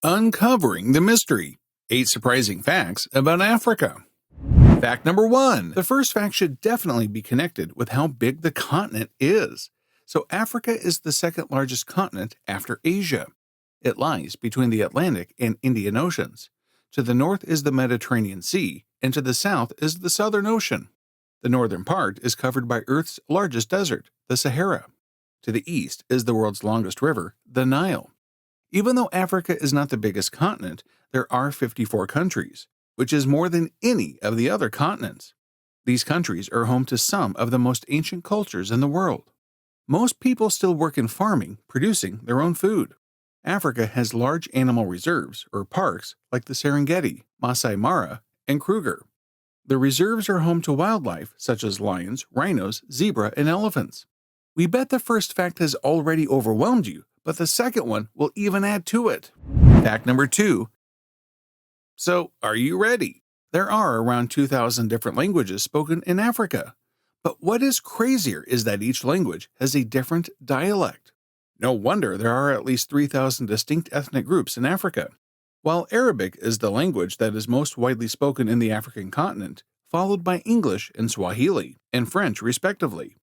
Uncovering the Mystery 8 Surprising Facts About Africa. Fact number 1. The first fact should definitely be connected with how big the continent is. So, Africa is the second largest continent after Asia. It lies between the Atlantic and Indian Oceans. To the north is the Mediterranean Sea, and to the south is the Southern Ocean. The northern part is covered by Earth's largest desert, the Sahara. To the east is the world's longest river, the Nile. Even though Africa is not the biggest continent, there are 54 countries, which is more than any of the other continents. These countries are home to some of the most ancient cultures in the world. Most people still work in farming, producing their own food. Africa has large animal reserves, or parks, like the Serengeti, Masai Mara, and Kruger. The reserves are home to wildlife such as lions, rhinos, zebra, and elephants. We bet the first fact has already overwhelmed you, but the second one will even add to it. Fact number 2. So, are you ready? There are around 2,000 different languages spoken in Africa. But what is crazier is that each language has a different dialect. No wonder there are at least 3,000 distinct ethnic groups in Africa. While Arabic is the language that is most widely spoken in the African continent, followed by English and Swahili, and French respectively.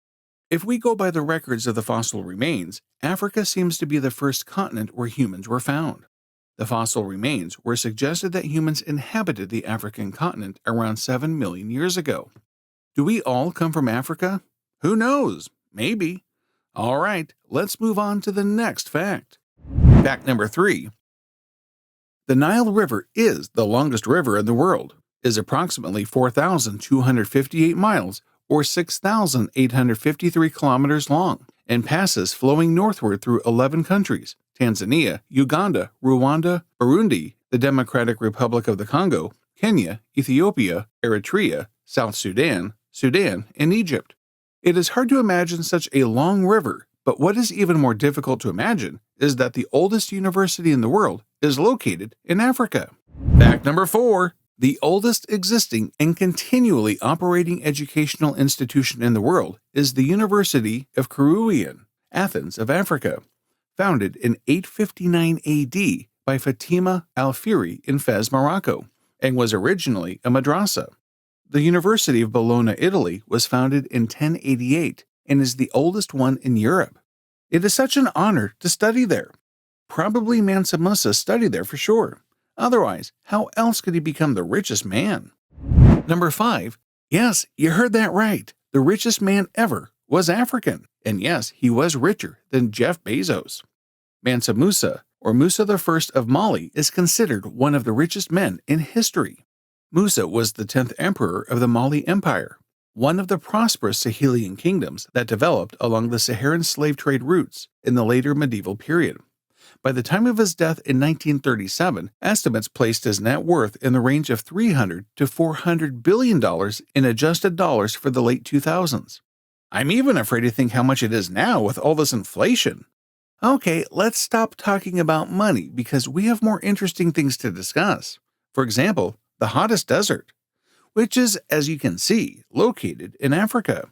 If we go by the records of the fossil remains, Africa seems to be the first continent where humans were found. The fossil remains were suggested that humans inhabited the African continent around 7 million years ago. Do we all come from Africa? Who knows? Maybe. All right, let's move on to the next fact. Fact number 3. The Nile River is the longest river in the world, is approximately 4,258 miles, or 6,853 kilometers long, and passes flowing northward through 11 countries: Tanzania, Uganda, Rwanda, Burundi, the Democratic Republic of the Congo, Kenya, Ethiopia, Eritrea, South Sudan, Sudan, and Egypt. It is hard to imagine such a long river, but what is even more difficult to imagine is that the oldest university in the world is located in Africa. Fact number 4. The oldest existing and continually operating educational institution in the world is the University of Kairouan, Athens of Africa, founded in 859 AD by Fatima al-Fihri in Fez, Morocco, and was originally a madrasa. The University of Bologna, Italy, was founded in 1088 and is the oldest one in Europe. It is such an honor to study there. Probably Mansa Musa studied there for sure. Otherwise, how else could he become the richest man? Number 5. Yes, you heard that right. The richest man ever was African. And yes, he was richer than Jeff Bezos. Mansa Musa, or Musa I of Mali, is considered one of the richest men in history. Musa was the 10th emperor of the Mali Empire, one of the prosperous Sahelian kingdoms that developed along the Saharan slave trade routes in the later medieval period. By the time of his death in 1937, estimates placed his net worth in the range of $300 to $400 billion in adjusted dollars for the late 2000s. I'm even afraid to think how much it is now with all this inflation. Okay, let's stop talking about money because we have more interesting things to discuss. For example, the hottest desert, which is, as you can see, located in Africa.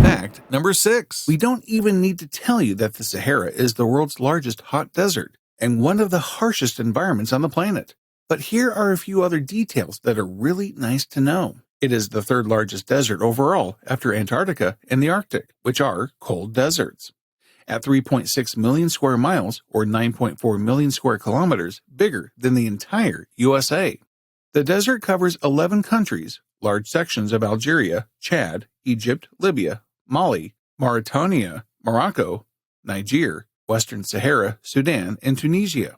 Fact number 6. We don't even need to tell you that the Sahara is the world's largest hot desert and one of the harshest environments on the planet. But here are a few other details that are really nice to know. It is the third largest desert overall after Antarctica and the Arctic, which are cold deserts. At 3.6 million square miles, or 9.4 million square kilometers, bigger than the entire USA. The desert covers 11 countries, large sections of Algeria, Chad, Egypt, Libya, Mali, Mauritania, Morocco, Niger, Western Sahara, Sudan, and Tunisia.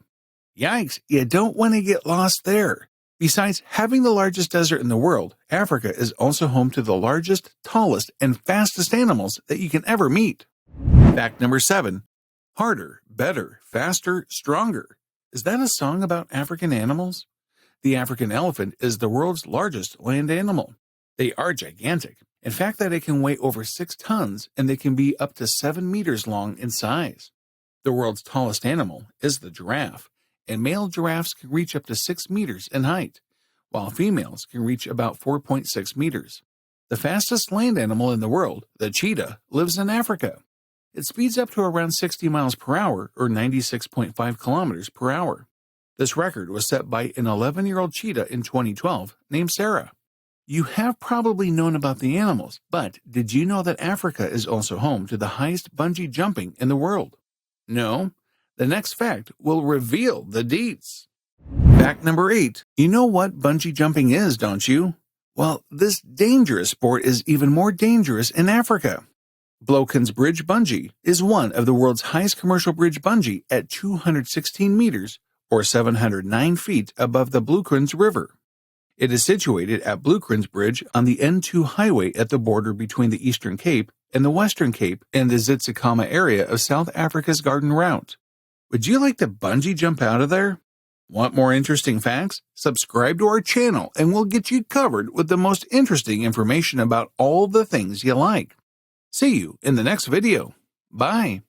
Yikes, you don't want to get lost there. Besides having the largest desert in the world, Africa is also home to the largest, tallest, and fastest animals that you can ever meet. Fact number 7. Harder, better, faster, stronger. Is that a song about African animals? The African elephant is the world's largest land animal. They are gigantic. In fact, that it can weigh over 6 tons and they can be up to 7 meters long in size. The world's tallest animal is the giraffe, and male giraffes can reach up to 6 meters in height, while females can reach about 4.6 meters. The fastest land animal in the world, the cheetah, lives in Africa. It speeds up to around 60 miles per hour or 96.5 kilometers per hour. This record was set by an 11-year-old cheetah in 2012 named Sarah. You have probably known about the animals, but did you know that Africa is also home to the highest bungee jumping in the world? No? The next fact will reveal the deets. Fact number 8. You know what bungee jumping is, don't you? Well, this dangerous sport is even more dangerous in Africa. Bloken's Bridge Bungee is one of the world's highest commercial bridge bungee at 216 meters, or 709 feet above the Bloekens River. It is situated at Bloekens Bridge on the N2 highway at the border between the Eastern Cape and the Western Cape and the Zitsikama area of South Africa's Garden Route. Would you like to bungee jump out of there? Want more interesting facts? Subscribe to our channel and we'll get you covered with the most interesting information about all the things you like. See you in the next video. Bye.